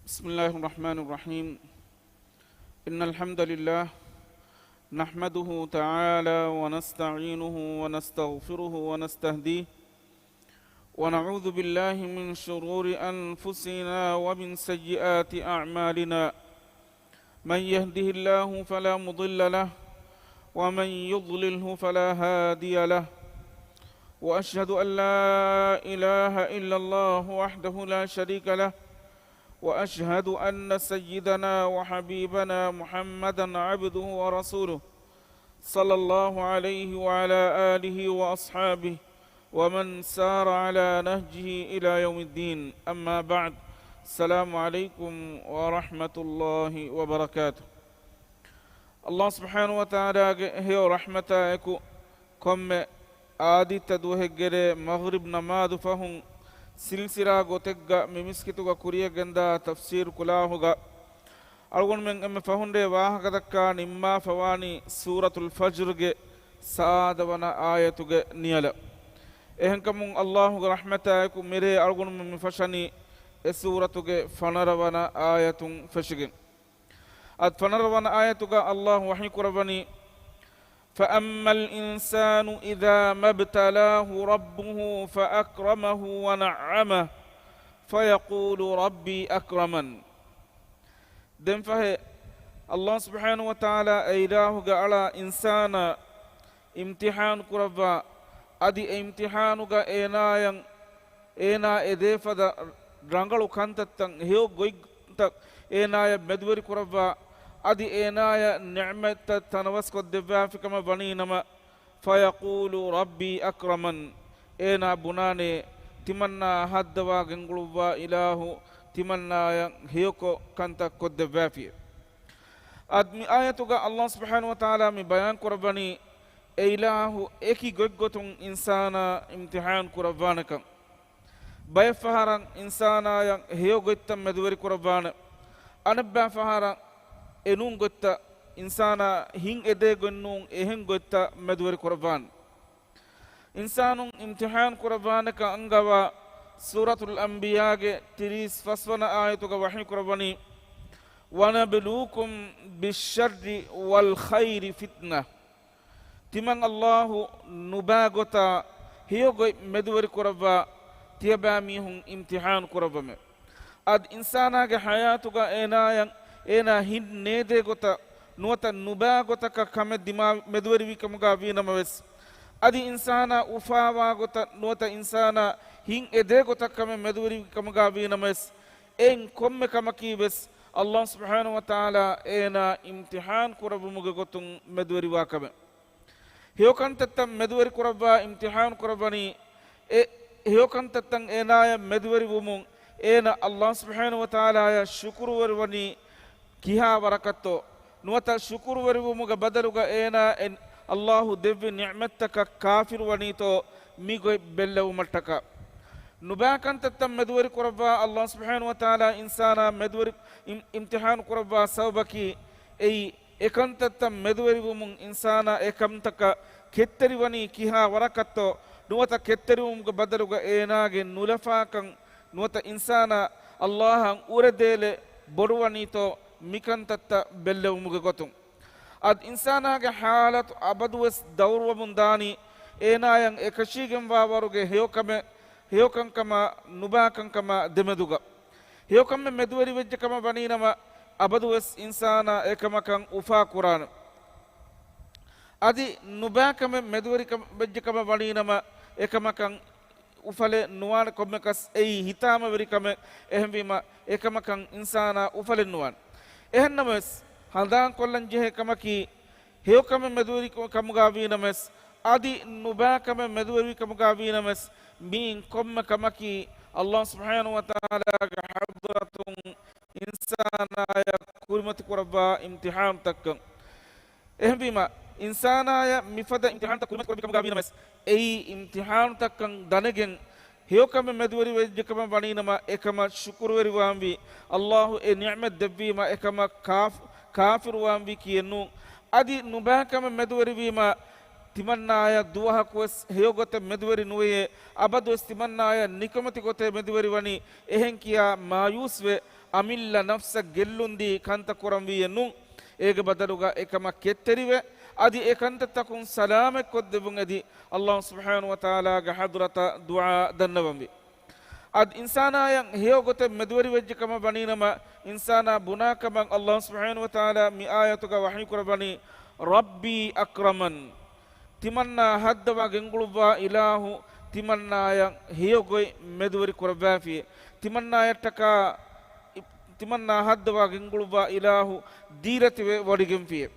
بسم الله الرحمن الرحيم. إن الحمد لله نحمده تعالى ونستعينه ونستغفره ونستهديه ونعوذ بالله من شرور أنفسنا ومن سيئات أعمالنا. من يهده الله فلا مضل له ومن يضلله فلا هادي له. وأشهد أن لا إله إلا الله وحده لا شريك له وأشهد أن سيدنا وحبيبنا محمدا عبده ورسوله صلى الله عليه وعلى آله وأصحابه ومن سار على نهجه إلى يوم الدين. أما بعد، السلام عليكم ورحمة الله وبركاته. الله سبحانه وتعالى هي رحمتك كم آدي تدوهجر مغرب نماذ فهم silsira gotegga mimiskituga kuriya genda tafsir kulahuga algon men emme fahunde wahaka dakka nimma fawani suratul fajr ge saadavana ayatuge niyala ehenkamun Allahu rahmataku mere algon men fashani e suratuge fanaravana ayatun fashigin ad fanaravana ayatuga Allah wahi kurabani فأما الإنسان إذا ما ابتلاه ربه فأكرمه ونعمه فيقول ربي أكرمن. دم فهي الله سبحانه وتعالى إله على إنسان امتحان كربا أدي امتحان إنا إدفدا رانغلو كانتتن هيو غويتك إنا مدوري كربا أدي إنايا نعمة تنوس كدبا في كما بنينما فيقول ربي أكرمن إنا بناني تمنى هدوا غنغلوا إله تمنى هيوكو كانتا كدبا في أدمي آياتك الله سبحانه وتعالى من بيان كرباني إله إكي غوغوتون إنسانا امتحان كربانك بيفهران إنسانا هيو غيتم مدوري كربان أنبا فهران enun gotta insana hin ede gonnun ehen gotta medwari qurban insanun imtihan qurban ka angawa suratul anbiya ge 30 faswana ayatu ga wahi qurbani wa nabluukum bisharri wal khairi fitna timan Allah nubagota hiyo go medwari qurba tiaba mihun imtihan qurbame ad insana ge hayatu ga enayan ena hin nede gota nuwata nuba gota ka kame dima medwari wi kamuga wi namaves adi insana ufawa gota nuwata insana hin ede gota kame medwari wi kamuga wi namaves en komme kamaki ves Allah subhanahu wa ta'ala ena imtihan kurabu muga gotun medwari wa kame heokan tattam medwari kuraba imtihan kurabani heokan tattam ena ya medwari wumun ena Allah subhanahu wa ta'ala ya shukuru warwani kiha barakatto nuwata shukuru waribu muga badaluga ena en Allahu devvi ni'mattaka kafir wanito migo bellewu mattaka nubakan tattam medwari qurba Allah subhanahu wa ta'ala insana medwari imtihan qurba sawbaki ei ekan tattam medwari wumun insana ekamtaka ketteri wani kiha barakatto nuwata ketteri muga badaluga ena ge nulafakan nuwata insana Allahan uredele bodu wanito mikan tatta bellewu muga gotum ad insana ge halat abadwes dawrwa mundani enayan ekashigem wawaruge heyokan kama nubakan kama demeduga heyokan me medwari wejje kama baninama abadwes insana ekamakan ufa quran adi nubakan me medwari wejje kama baninama ekamakan ufale nuwan kommekas ei hitama veri kame ehmbima ekamakan insana ufale nuwan ehnames handan kollan jehe kamaki heyo kame meduri kamuga vinames adi nuba kame meduri kamuga vinames min komme kamaki Allah subhanahu wa ta'ala ga hadratun insana ya kurmati qurba imtihan takkan ehbima insana ya mifada imtihan tak kurmati kamuga vinames ei imtihan takkan danegen heyo kame meduri wejje kame baninama ekama shukuru weri wambi Allahu e ni'mat debbima ekama kafir wambi kiyenu adi nubakama meduri wima timannaaya duwaha kuwes heyogote medweri nuye abadwes timannaaya nikomati gote medweri wani ehen kiya mayuswe amilla nafsa gellundi kanta kuramwiye nun ege badaluga ekama ketteriwe adi ekanta takun salame koddebun edi Allah subhanahu wa ta'ala ga hadrata dua dannawambi ad insana yang heogote medwari wejjikama baninama insana bunakama Allah subhanahu wa ta'ala mi ayatuga wahyi kurabani rabbi akraman timanna haddawa genguluwa ilahu timanna yang heogoi medwari kurabafi timanna yattaka timanna haddawa genguluwa ilahu diratiwe wadigimfiye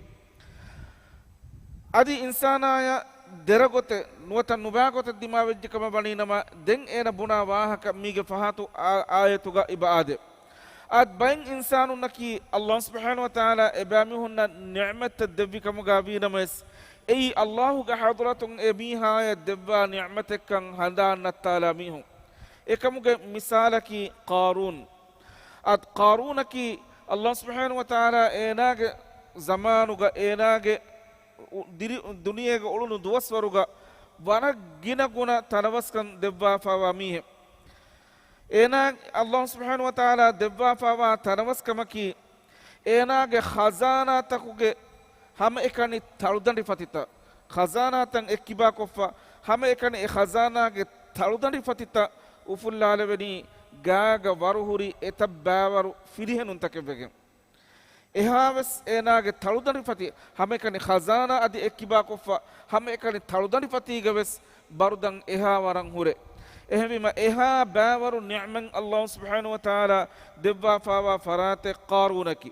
adi insana ya deragote nuwata nubagote dimawejjikama baninama den ena buna wahaka mige fahatu ayatuga ibaade ad bain insanu naki Allah subhanahu wa ta'ala ebamihunna ni'mat debbikam gabinames ei Allahu ga hadratun ebiha ya debba ni'matakan handana talamihum ekamuge misalaki qarun ad qarunaki Allah subhanahu wa ta'ala enage zamanuga enage duniyega ulunu duwaswaruga wana gina guna tanawaskan debba fawa mihe ena Allah subhanahu wa ta'ala debba fawa tanawaskamaki enage khazana takuge hama ekani taludandi fatita khazana tan ekkiba koffa hama ekani e khazana ge taludandi fatita ufullalaveni gaga waruhuri etabbawaru firihenun takebege ehaves enage taludani fati hame kani khazana adi ekkiba koffa hame kani taludani fati gaves barudan eha waran hure ehmima eha bawaru ni'man Allah subhanahu wa ta'ala debba fawa farate qarunaki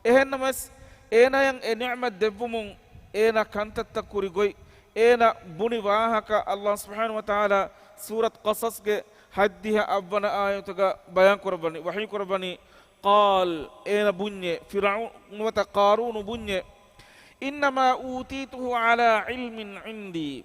ehennamas enayan e ni'mat debbumun ena kantatta kurigoi ena buni wahaka Allah subhanahu wa ta'ala surat qasas ge haddiha abwana ayatuga bayan kurbani wahyi kurbani قال أين بني فرعون وتقارون بني إنما أوتيته على علم عندي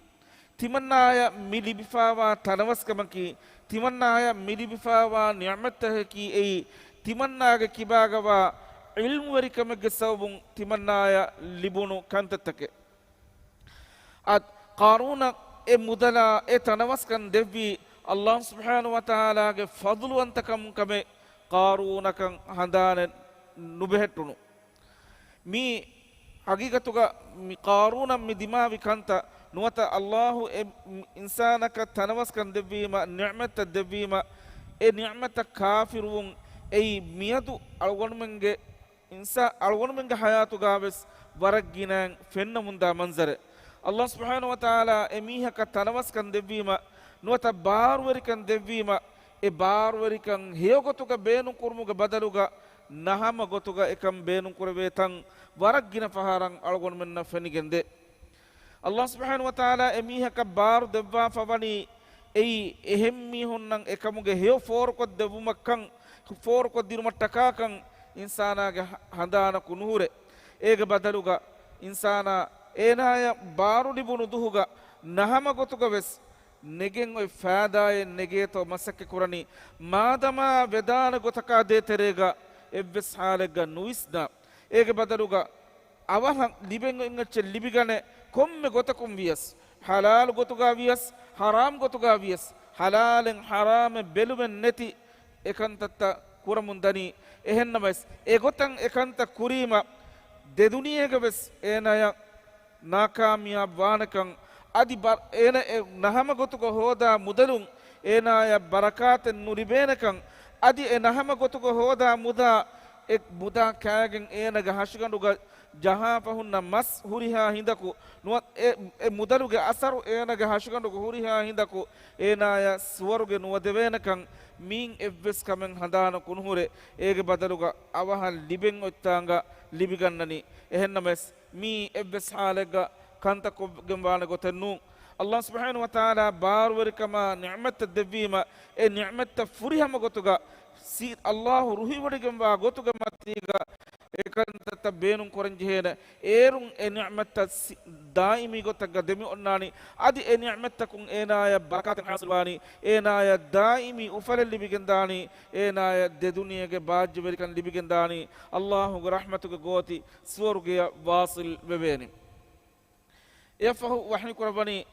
تمنى يا ملي بفاوا تنوس كمكي تمنى يا ملي بفاوا نعمته كي أي تمنى كباغوا علم وركم جسوبون تمنى يا لبونو كانتتك أد قارون مدلا تنوس كان دبي الله سبحانه وتعالى فضل أنتكم كمي qarunakan handane nubehettunu mi hagigatuga mi qaruna mi dimavi kanta nuwata Allahu insanaka tanawaskan debima ni'mata debima e ni'mata kafirun ei miyadu algonmenge insa algonmenge hayatu gabes waraginan fennamunda manzare Allah subhanahu wa ta'ala emihaka tanawaskan debima nuwata barwerikan debima e barwarikan heogotuga beenun kurmuga badaluga nahama gotuga ekam beenun kurbe tan waragina faharan algon menna fenigende Allah subhanahu wa ta'ala emiha ka bar debba fawani ei ehemmi honnan ekamuge heo for ko debumakkan for ko dirumattaka kan insana ge handana kunuhure ege badaluga insana enaya baru dibunu duhuga nahama gotuga wes negen oy faadaye negeto masakke kurani madama vedana gotaka de terega ebbes halega nuisna ege badaluga awahan liben ingacce libigane komme gotakum vias halal gotuga vias haram gotuga vias halalen harame belumen neti ekantatta kuramundani ehennamais egotan ekanta kurima de duniyege bes enaya nakamiyab wanakan adi ena nahama gotuga hoda mudalun ena ya barakaten nuribenakan adi nahama gotuga hoda muda ek muda kagen ena ga hashganduga jaha pahunna mas huriha hindaku nuat mudaluge asaru ena ga hashganduga huriha hindaku ena ya swaruge nuwadevenakan min evves kamen handana kunhure ege badaluga awahan liben ottanga libigannani ehennames mi evves halega kanta ko gembana gotennu Allah subhanahu wa ta'ala barwar kama ni'mat debima e ni'mat furihama gotuga si Allah ruhi wadi gemba gotuga matiga e kanta tabbenun koranjehena erun e ni'mat daimi gotaga demi onnani adi e ni'mat kun ena ya barakat hasilwani ena ya daimi ufal libigendani ena ya de duniyage bajje berikan libigendani Allah rahmatuga goti swarge wasil bebeni يفه وحني كربني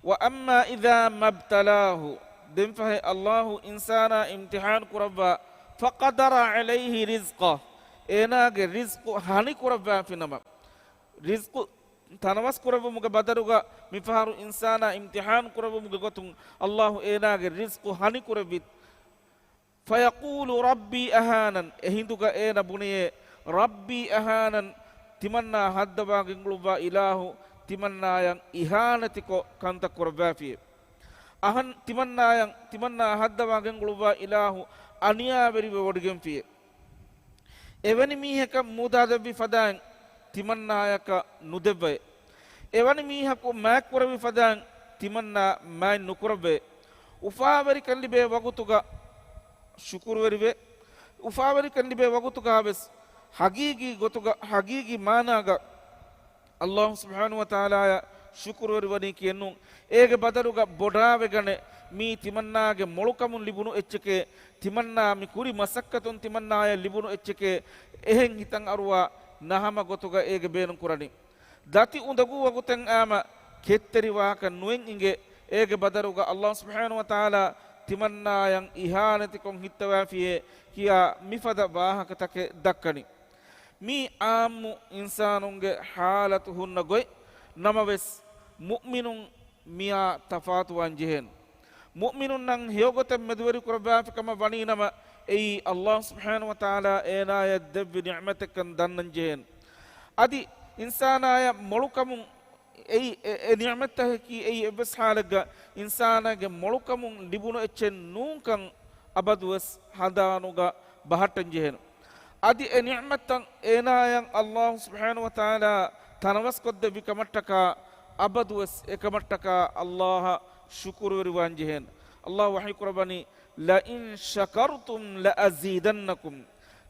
وأما إذا ما ابتلاه دم فه الله إنسانا امتحان كربا فقدر عليه رزقه ඒනාගේ රිස්කු හනි කරවා ෆිනම රිස්කු තනවස් කරව මුග බදරුග මිෆහරු ඉන්සානා ඉම්තිහාන් කරව මුග ගොතුන් අල්ලාහ් ඒනාගේ රිස්කු හනි කරවිත් ෆයකූලු රබ්බී අහානන් එහිඳුග ඒන බුනියේ රබ්බී අහානන් තිමන්නා හද්දවාගෙන් ගුළුවා ඉලාහු තිමන්නායන් ඉහානතිකො කන්ත කරවා ෆියේ අහන් තිමන්නා හද්දවාගෙන් ගුළුවා ඉලාහු අනියාවරිව වඩගෙන් ෆියේ එවැනි මීහක මුදාදබි ෆදාන් තිමන්නායක නුදෙබ්බේ එවැනි මීහකු මෑක්වරවි ෆදාන් තිමන්නා මෑ නුකරබේ උෆාවරි කල්ලිබේ වගුතුග ಶುಕುರ್ವರಿವೆ ಉಫಾವರಿ ಕಂಡಿಬೆ ವಗುತುಗ ಹಾವೆಸ್ ಹಗೀಗಿ ಗೊತುಗ ಹಗೀಗಿ ಮಾನಾಗ ಅಲ್ಲಾಹ್ ಸುಬ್ಹಾನಹು ವ ತಆಲಾಯ ಶುಕುರ್ವರಿ ವನಿಕಿಯನ್ನು ಏಗೆ ಬದರುಗ ಬೊಡಾವೆಗನೆ ಮೀ ತಿಮನ್ನಾಗೆ ಮೊಳುಕಮುನ್ ಲಿಬುನು ಎಚ್ಚಕೆ ತಿಮನ್ನಾ ಮಿ ಕುರಿ ಮಸಕ್ಕತುನ್ ತಿಮನ್ನಾಯ ಲಿಬುನು ಎಚ್ಚಕೆ ಎಹೆಂ ಹಿತಂ ಅರುವ ನಹಮ ಗೊತುಗ ಏಗೆ ಬೇನು ಕುರನಿ ದತಿ ಉಂದಗು ವಗುತೆಂ ಆಮ ಕೆತ್ತರಿವಾಕ ನುವೆಂ ಇಂಗೆ ಏಗೆ ಬದರುಗ ಅಲ್ಲಾಹ್ ಸುಬ್ಹಾನಹು ವ ತಆಲಾ ತಿಮನ್ನಾಯಂ ಇಹಾನತಿಕೊಂ ಹಿತ್ತವಾಫಿಯೆ ಕಿಯಾ ಮಿಫದ ವಾಹಕತಕೆ ದಕ್ಕನಿ ಮೀ ಆಮ್ಮು ಇನ್ಸಾನುಂಗೆ ಹಾಲತು ಹುನ್ನ ಗೊಯ್ ನಮವೆಸ್ ಮುಅ್ಮಿನುಂ ಮಿಯಾ ತಫಾತುವಾನ್ ಜಿಹೆನ್ ಮುಅ್ಮಿನುನ್ ನಂ ಹೇಗೊತೆ ಮೆದುವರಿ ಕುರಬಾಫಿಕಮ ವನೀನಮ ಎಯಿ ಅಲ್ಲಾಹ್ ಸುಬ್ಹಾನಹು ವ ತಆಲಾ ಏನಾಯ ದವ್ವಿ ನಿಅಮತಕನ್ ದನ್ನನ್ ಜಿಹೆನ್ ಅದಿ ಇನ್ಸಾನಾಯ ಮೊಳುಕಮುಂ ಎಯಿ ನಿಅಮತಕಿ ಎಯಿ ಎಬಸ್ ಹಾಲಗ ಇನ್ಸಾನಗೆ ಮೊಳುಕಮುಂ ಲಿಬುನು ಎಚ್ಚೆನ್ ನೂಂಕಂ ಅಬದುವಸ್ ಹದಾನುಗ ಬಹಟನ್ ಜಿಹೆನ್ ಅದಿ ಎ ನಿಅಮತನ್ ಏನಾಯಂ ಅಲ್ಲಾಹ್ ಸುಬ್ಹಾನಹು ವ ತಆಲಾ ತನವಸ್ ಕೊದ್ದೆ ವಿಕಮಟ್ಟಕ ಅಬದುವಸ್ ಏಕಮಟ್ಟಕ ಅಲ್ಲಾಹ ಶುಕುರ್ವರಿವಾನ್ ಜಿಹೆನ್ ಅಲ್ಲಾಹ್ ವಹಿ ಕುರಬನಿ ಲ ಇನ್ ಶಕರ್ತುಂ ಲ ಅಜೀದನ್ನಕುಂ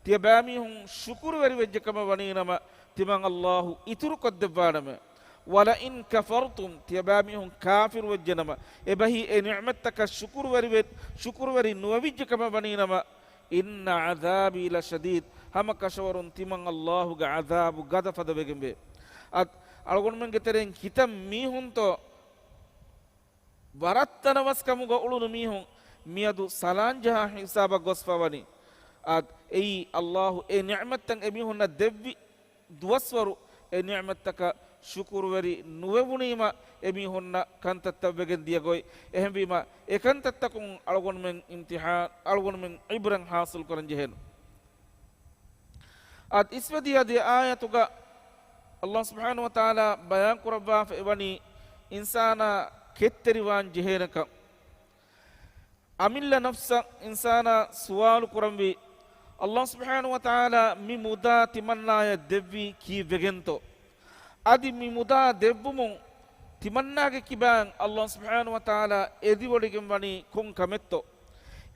ತಿಯಬಾಮಿಹುಂ ಶುಕುರ್ವರಿ ವೆಜ್ಜಕಮ ವನೀನಮ ತಿಮಂ ಅಲ್ಲಾಹು ಇತುರು ಕೊದ್ದೆವಾನಮ ವಲ ಇನ್ ಕಫರ್ತುಂ ತಿಯಬಾಮಿಹುಂ ಕಾಫಿರ್ ವೆಜ್ಜನಮ ಎಬಹಿ ಎ ನಿಅಮತಕ ಶುಕುರ್ವರಿ ನುವವಿಜ್ಜಕಮ ವನೀನಮ ಇನ್ನ ಅಜಾಬಿ ಲ ಶದೀದ್ ಹಮ ಕಶವರುನ್ ತಿಮಂ ಅಲ್ಲಾಹುಗ ಅಜಾಬು ಗದಫದ ವೆಗೆಂಬೆ ಅದ್ ಅಳಗೊಂಡ್ಮಂಗೆ ತೆರೆಂ ಹಿತಂ ಮೀಹುಂತೋ ವರತ್ತನವಸ್ಕಮುಗ ಉಳುನು ಮೀಹುಂ ಮಿಯದು ಸಲಾಂಜಹ ಹಿಸಾಬ ಗೊಸ್ಫವನಿ ಅದ್ ಎಯಿ ಅಲ್ಲಾಹು ಎ ನಿಅಮತಂ ಎ ಮೀಹುನ್ನ ದೆವ್ವಿ ದುವಸ್ವರು ಎ ನಿಅಮತಕ ಶುಕುರ್ವರಿ ನುವೆವುನೀಮ ಎ ಮೀಹುನ್ನ ಕಂತತ್ತವೆಗೆನ್ ದಿಯಗೊಯ್ ಎಹೆಂ ವೀಮ ಎ ಕಂತತ್ತಕುಂ ಅಳಗೊಂಡ್ಮೆಂ ಇಮ್ತಿಹಾನ್ ಅಳಗೊಂಡ್ಮೆಂ ಇಬ್ರಂ ಹಾಸಿಲ್ ಕೊರಂ ಜಿಹೆನ್ ಅದ್ ಇಸ್ವದಿ ಅದಿ ಆಯತುಗ ಅಲ್ಲಾಹ್ ಸುಬ್ಹಾನಹು ವ ತಆಲಾ ಬಯಾನ್ ಕುರಬಾ ಫೆವನಿ ಇನ್ಸಾನ ಕೆತ್ತರಿವಾನ್ ಜಿಹೇನಕ ಅಮಿಲ್ಲ ನಫ್ಸ ಇನ್ಸಾನ ಸುವಾಲು ಕುರಂವಿ ಅಲ್ಲಾಹ್ ಸುಬ್ಹಾನಹು ವ ತಆಲಾ ಮಿ ಮುದಾ ತಿಮನ್ನಾಯ ದೆವ್ವಿ ಕಿ ವೆಗೆಂತೋ ಅದಿ ಮಿ ಮುದಾ ದೆವ್ವುಮು ತಿಮನ್ನಾಗೆ ಕಿಬಾನ್ ಅಲ್ಲಾಹ್ ಸುಬ್ಹಾನಹು ವ ತಆಲಾ ಎದಿವಡಿಗೆಂ ವನಿ ಕೊಂ ಕಮೆತ್ತೋ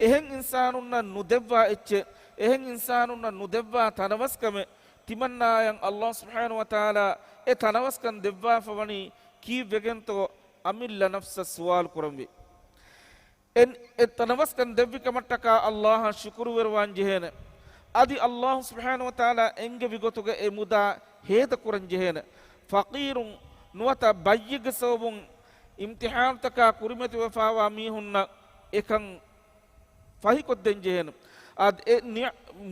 ಎಹೆಂ ಇನ್ಸಾನುನ್ನ ನುದೆವ್ವಾ ಎಚ್ಚೆ ಎಹೆಂ ಇನ್ಸಾನುನ್ನ ನುದೆವ್ವಾ ತನವಸ್ಕಮೆ ತಿಮನ್ನಾಯಂ ಅಲ್ಲಾಹ್ ಸುಬ್ಹಾನಹು ವ ತಆಲಾ ಎ ತನವಸ್ಕನ್ ದೆವ್ವಾ ಫವನಿ ಕಿ ವೆಗೆಂತೋ ಅಮಿಲ್ಲ ನಫ್ಸ ಸುವಾಲ್ ಕುರಂವಿ ಎನ್ ಎ ತನವಸ್ಕನ್ ದೆವ್ವಿ ಕಮಟ್ಟಕ ಅಲ್ಲಾಹ ಶುಕುರ್ವರ್ವಾನ್ ಜಿಹೇನೆ ಅದಿ ಅಲ್ಲಾಹ್ ಸುಬ್ಹಾನಹು ವ ತಆಲಾ ಎಂಗೆ ವಿಗೊತುಗೆ ಎ ಮುದಾ ಹೇದ ಕುರಂ ಜಿಹೇನೆ ಫಕೀರುಂ ನುವತ ಬಯ್ಯಿಗ ಸೋಬುಂ ಇಮ್ತಿಹಾನ್ ತಕ ಕುರಿಮತಿ ವಫಾವಾ ಮೀಹುನ್ನ ಎಕಂ ಫಹಿಕೊದ್ದೆನ್ ಜಿಹೇನೆ ಅದ್ ಎ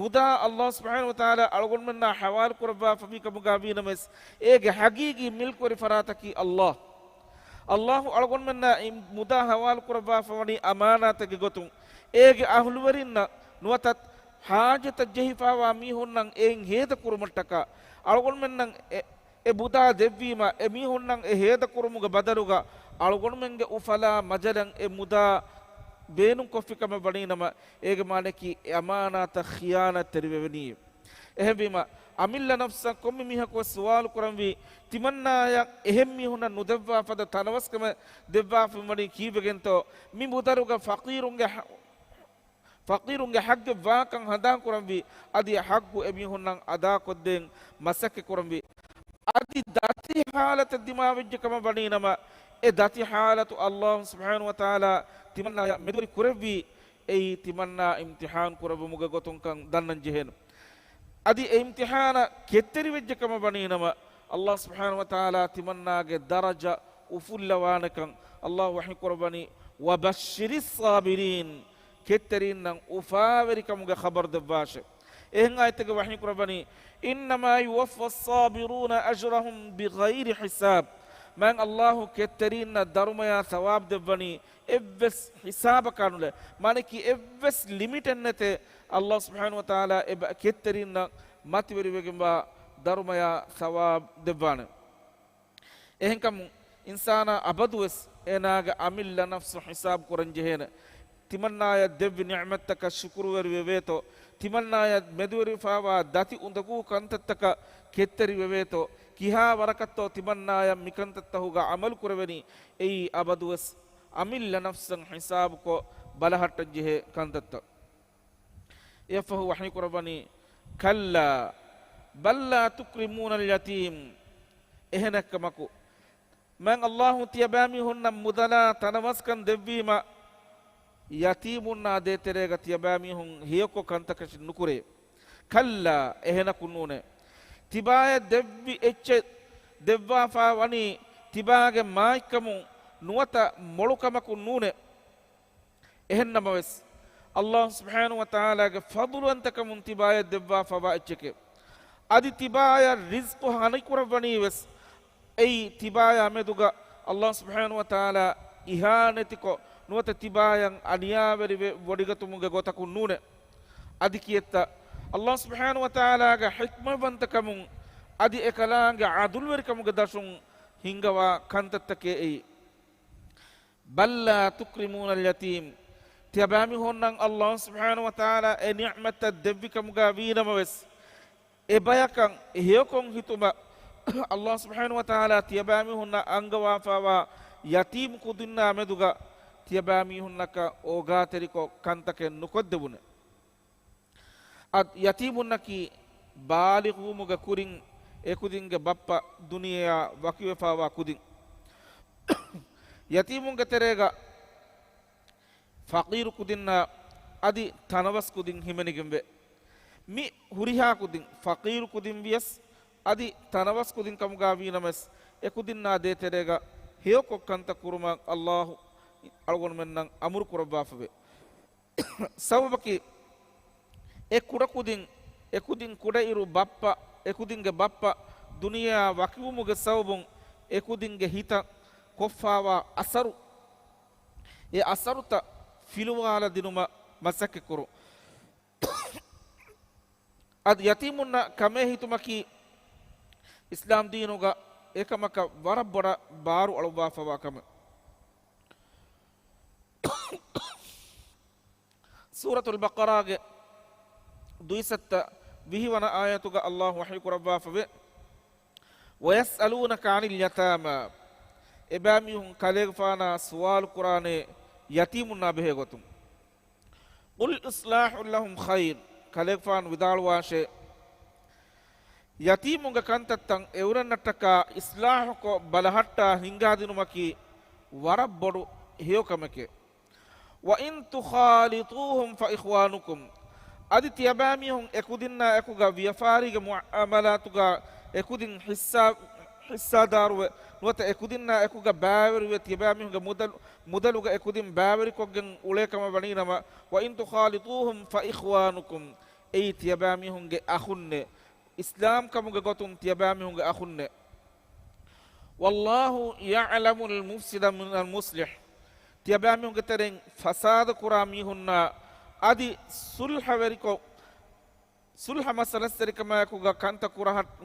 ಮುದಾ ಅಲ್ಲಾಹ್ ಸುಬ್ಹಾನಹು ವ ತಆಲಾ ಅಳಗೊಂಡ್ಮನ್ನ ಹವಾಲ್ ಕುರಬಾ ಫಮಿಕ ಮುಗಾಬೀನಮೆಸ್ ಏಗೆ ಹಗೀಗಿ ಮಿಲ್ಕೊರಿ ಫರಾತಕಿ ಅಲ್ಲಾಹ್ ಅಲ್ಲಾಹು ಅಳಗೊಂಡ್ಮನ್ನ ಮುದಾ ಹವಾಲ್ ಕುರಬಾ ಫವನಿ ಅಮಾನಾತಗೆ ಗೊತುಂ ಏಗೆ ಅಹ್ಲುವರಿನ್ನ ನುವತತ್ ಹಾಜತ ಜಹಿಫಾವಾ ಮೀಹುನ್ನಂ ಏಂ ಹೇದ ಕುರುಮಟ್ಟಕ ಅಳಗೊಂಡ್ಮೆನ್ನಂ ಎ ಮುದಾ ದೆವ್ವೀಮ ಎ ಮೀಹುನ್ನಂ ಎ ಹೇದ ಕುರುಮುಗ ಬದಲುಗ ಅಳಗೊಂಡ್ಮೆಂಗೆ ಉಫಲಾ ಮಜಲಂ ಎ ಮುದಾ ಬೇನುಂ ಕೊಫಿಕಮ ಬಣೀನಮ ಏಗೆ ಮಾನಕಿ ಅಮಾನಾತ ಖಿಯಾನ ತೆರಿವೆವನಿ ಎಹೆಂಬೀಮ ಅಮಿಲ್ಲ ನಫ್ಸ ಕೊಮ್ಮಿ ಮಿಹಕೊ ಸುವಾಲು ಕುರಂವಿ ತಿಮನ್ನಾಯ ಎಹೆಂ ಮಿಹುನ ನುದೆವ್ವಾ ಪದ ತನವಸ್ಕಮ ದೆವ್ವಾ ಫಿಮಣಿ ಕೀಬೆಗೆಂತೋ ಮಿ ಮುದರುಗ ಫಕೀರುಂಗೆ ಹಗ್ಗೆ ವಾಕಂ ಹದಾ ಕುರಂವಿ ಅದಿ ಹಗ್ಗು ಎ ಮಿಹುನ್ನಂ ಅದಾ ಕೊದ್ದೆಂ ಮಸಕ್ಕೆ ಕುರಂವಿ ಅದಿ ದತಿ ಹಾಲತ ದಿಮಾವಿಜ್ಜಕಮ ಬಣೀನಮ ಎ ದತಿ ಹಾಲತು ಅಲ್ಲಾಹ್ ಸುಬ್ಹಾನಹು ವ ತಆಲಾ ತಿಮನ್ನಾಯ ಮೆದುರಿ ಕುರವಿ ಎಯಿ ತಿಮನ್ನಾ ಇಮ್ತಿಹಾನ್ ಕುರಬು ಮುಗ ಗೊತುಂಕಂ ದನ್ನನ್ ಜಿಹೆನ್ ಅದಿ ಎ ಇಮ್ತಿಹಾನ ಕೆತ್ತರಿ ವೆಜ್ಜಕಮ ಬಣೀನಮ ಅಲ್ಲಾಹ್ ಸುಬ್ಹಾನಹು ವ ತಆಲಾ ತಿಮನ್ನಾಗೆ ದರಜ ಉಫುಲ್ಲವಾನಕಂ ಅಲ್ಲಾಹ್ ವಹಿ ಕುರಬನಿ ವಬಶ್ಶಿರಿಸ್ ಸಾಬಿರೀನ್ ketterin nan ufaveri kamuge khabar devashe ehen aytege wahyi kurabani innama yuwaffa as-sabiruna ajrahum bighayri hisab man Allah ketterin na darumaya thawab devani evves hisaba kanule maneki evves limit ennete Allah subhanahu wa ta'ala eb ketterin na mativeri wegemba darumaya thawab devane ehen kam insana abadues enaga amilla nafsu hisab kuranjehena timannaaya devvi ni'mattaka shukru wer weveto timannaaya medweri fawa dati undagu kantattaka ketteri weveto kiha warakatto timannaaya mikantattahuga amal kurveni ei abadues amilla nafsan hisab ko balahatta jehe kantatta yafahu wahni kurvani kalla balla tukrimuna al-yatim ehenakamaku man Allahu tiyabami hunna mudala tanawaskan devvima yatimunna de terega tiyabami hun hiyoko kantakash nukure kalla ehena kunune tibaya devvi ecce devva fa wani tibage maikamu nuwata molukamaku nune ehennamawes Allah subhanahu wa ta'ala ge fadlu antakamun tibaya devva fa wa eccheke adi tibaya rizqu hanikurawani wes ei tibaya meduga Allah subhanahu wa ta'ala ihanetiko nuwata tibayan aniyaveri wodigatumuge gotaku nune adi kiyetta Allah subhanahu wa ta'ala ga hikmavantakamun adi ekalaanga adulwerikamuge dashun hingawa kantattake ei balla tukrimuna al-yatim tiyabami honnan Allah subhanahu wa ta'ala e ni'mata devvikamuga vinamawes e bayakan heyokon hituma Allah subhanahu wa ta'ala tiyabami hunna angawa fawa yatim kudinna meduga tiyabami hunnaka ogateriko kantake nukoddebune ad yatimunnaki baligumuga kurin ekudinge bappa duniya wakiwe fawa kudin yatimunga terega faqir kudinna adi tanawas kudin himenigembe mi huriha kudin faqir kudin bias adi tanawas kudin kamuga vinames ekudinna de terega heyoko kanta kuruma Allah algon mennan amur kurabafave sababaki ekudin kuda iru bappa ekudinge bappa duniya wakiwumuge sababun ekudinge hita koffawa asaru e asaruta filuwala dinuma masake kuru ad yatimunna kame hitumaki islam diinuga ekamaka warabbora baru alubafawa kame suratul baqara ge duisatta vihiwana ayatuga Allah wahyi kurabbafawe ويسألونك عن اليتامى إباميهم كالغفانا سوال قرآن يتيمنا بهغتم قل إصلاح لهم خير كالغفان ودال واشي يتيمونغ كانتتن اورنتكا إصلاحكو بلحتا هنگادنمكي وربڑو هيوكمكي وإن تخالطوهم فإخوانكم أدي تياباميهم اكودنا اكوغا ويفاريغ معاملاتوغا ekudin hissa daruwe nuwata ekudinna ekuga baweriwe tibamihunga mudaluga ekudin baweri koggen ulekama baninama wa in tukhalituhum fa ikhwanukum ay tibamihunge akhunne islam kamuga gotum tibamihunge akhunne wallahu ya'lamu al-mufsida min al-muslih tibamihunge tereng fasad kuramihunna adi sulha veriko sulha masalasari kama yakuga kanta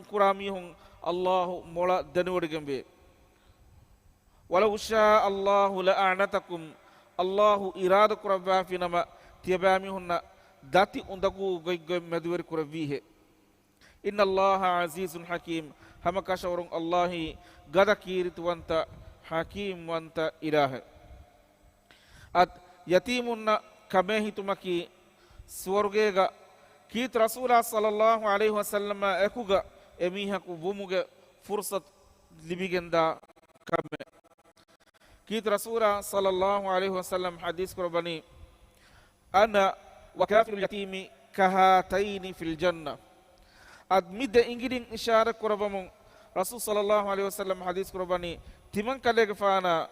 kuramihun Allahu mola danuwadigembe walau syaa Allahu la'anatakum Allahu irada kurabba finama tiyabamihunna dati undagu goygoy medweri kuravihe inna Allaha azizun hakim hamakashawrun Allahi gada kiritwanta hakim wanta ilahe ad yatimunna kamehitumaki swargega كيت رسول صلى الله عليه وسلم أكوغا أميها كوبوموغا فرصة لبيجندا كم كيت رسول صلى الله عليه وسلم حديث كرباني أنا وكافر اليتيم كهاتين في الجنة أدمد إنجلين إشارة كربامون رسول صلى الله عليه وسلم حديث كرباني تمن كلك فانا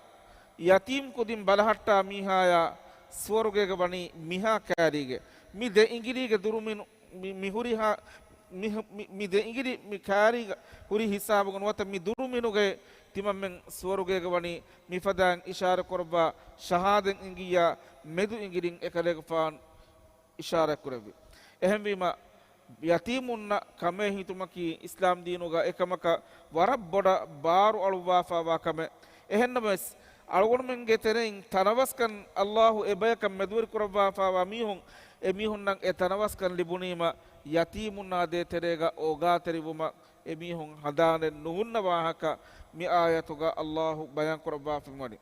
يتيم كودين بلهتا ميهايا ස්වර්ගයක වනි මිහා කෑරීගේ මි දෙ ඉංගිරිගේ දුරුමිනු මිහුරිහා මි දෙ ඉංගිරි මි කෑරීග හුරි හිසාබුග නුවත මි දුරුමිනුගේ තිමම්මෙන් ස්වර්ගයක වනි මිෆදාන් ඉෂාර කොරබා ශහාදෙන් ඉංගියා මෙදු ඉංගිරින් එකලෙක ෆාන් ඉෂාර කරවි එහෙම වීම යතීමුන්න කමේ හිතුමකි ඉස්ලාම් දීනුගා එකමක වරබ් බොඩ බාරු අලුවාෆාවා කම එහෙන්නම අලගොණමෙන්ගේ තෙරෙන් තනවස්කන් අල්ලාහු එබයකම් මෙදුවරි කරවාෆාවා මීහුන් එමීහුන් නම් ඒ තනවස්කන් ලිබුනීම යතීමුන්නා දේ තෙරේගා ඕගා තෙරිවුම එමීහුන් හදානෙ නුහුන්න වාහක මි ආයතුගා අල්ලාහු බයන් කරවාෆින් වනි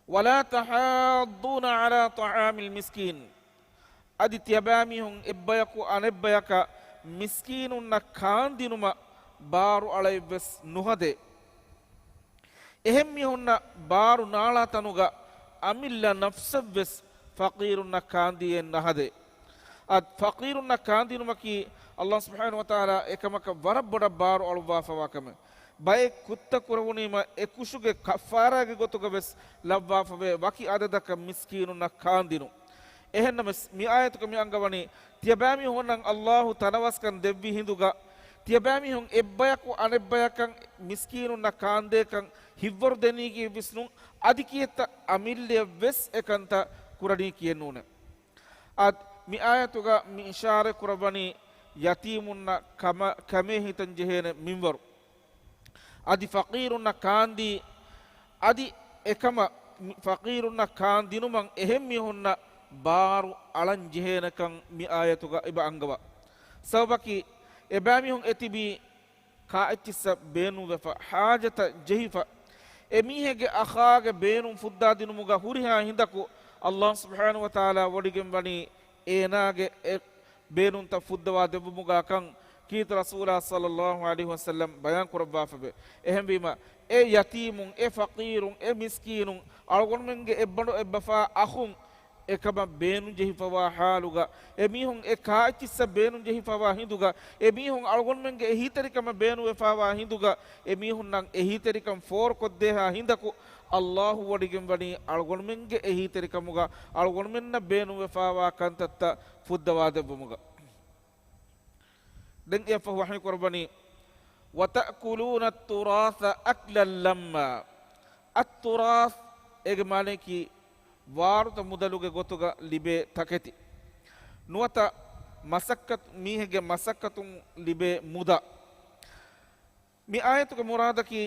වලා තහාද්දුන අලා තාමිල් මිස්කීන් අදි තියබෑමිහුන් එබ්බයකු අනෙබ්බයක මිස්කීනුන්න කාන්දිනුම බාරු අලයිවෙස් නුහදේ එහෙම් මිහුන්න බාරු නාලා තනුග අමිල්ල නෆ්සවෙස් ෆකීරුන්න කාන්දියෙන් නහදේ අත් ෆකීරුන්න කාන්දිනුමකි අල්ලාහ් සුබ්හානහු වතාලා එකමක වරබ්බඩ බාරු අලුවාෆවාකම බය කුත්ත කරවුනීම එකුෂුගේ කෆාරාගේ ගොතුක වෙස් ලබ්වාෆවේ වකි අදදක මිස්කීනුන්න කාන්දිනු එහෙන්නම මි ආයතුක මි අංගවනි තියබෑමි හොන්නන් අල්ලාහු තනවස්කන් දෙව්වි හිඳුගා තියබෑමි හොන් එබ්බයකු අනෙබ්බයකන් මිස්කීනුන්න කාන්දේකන් හිව්වරු දෙනීගේ විස්නුන් අධිකියත අමිල්ලිය වෙස් එකන්ත කුරණී කියනූන අත් මි ආයතුක මි ඉෂාර කුරබනි යතීමුන්න කමේ හිතන් ජෙහෙන මින්වරු අදි ෆකීරුන්න කාන්දී අදි එකම ෆකීරුන්න කාන්දිනුමන් එහෙම් මිහුන්න බාරු අලන් ජෙහෙනකන් මි ආයතුක ඉබ අංගව සවබකි එබෑමිහුන් එතිබි කායිතිස්ස බේනු වෙෆ හාජත ජෙහිෆ එමීහෙගේ අඛාගේ බේනුම් ෆුද්දා දිනුමුගා හුරිහා හිඳකු අල්ලාහ් සුබ්හානහු වතාලා වඩිගෙන් වනි ඒනාගේ බේනුන්ත ෆුද්දවා දෙබමුගා කන් කීත රසූලා සල්ලල්ලාහු අලයිහි වසල්ලම් බයන් කරබාෆබේ එහෙම් වීම ඒ යතීමුන් ඒ ෆකීරුන් ඒ මිස්කීනුන් අල්ගොන්මෙන්ගේ එබ්බඩ එබ්බෆා අඛුන් එකම බේනු ජෙහිපවා හාලුගා එමීහුන් ඒ කායිතිස්ස බේනු ජෙහිපවා හිඳුගා එමීහුන් අල්ගොන්මෙන්ගේ එහිතරිකම බේනු වෙෆාවා හිඳුගා එමීහුන් නම් එහිතරිකම් ෆෝර් කොද්දේහා හිඳකු අල්ලාහු වඩිගෙන් වනි අල්ගොන්මෙන්ගේ එහිතරිකමුගා අල්ගොන්මෙන්න බේනු වෙෆාවා කන්තත්ත ෆුද්දවා දෙබමුගා දැන් එෆ වහී කරබනි වතඅකුලූන අත්-තුරාස අක්ලන් ලම්මා අත්-තුරාස් එගේ මානේ කි ವಾರುತ ಮುದಲುಗೆ ಗೊತ್ತುಗ ಲಿಬೆ ತಕೆತಿ ನುವತ ಮಸಕ್ಕತ್ ಮೀಹೆಗೆ ಮಸಕ್ಕತು ಲಿಬೆ ಮುದ ಮಿ ಆಯತುಗೆ ಮುರಾದಕಿ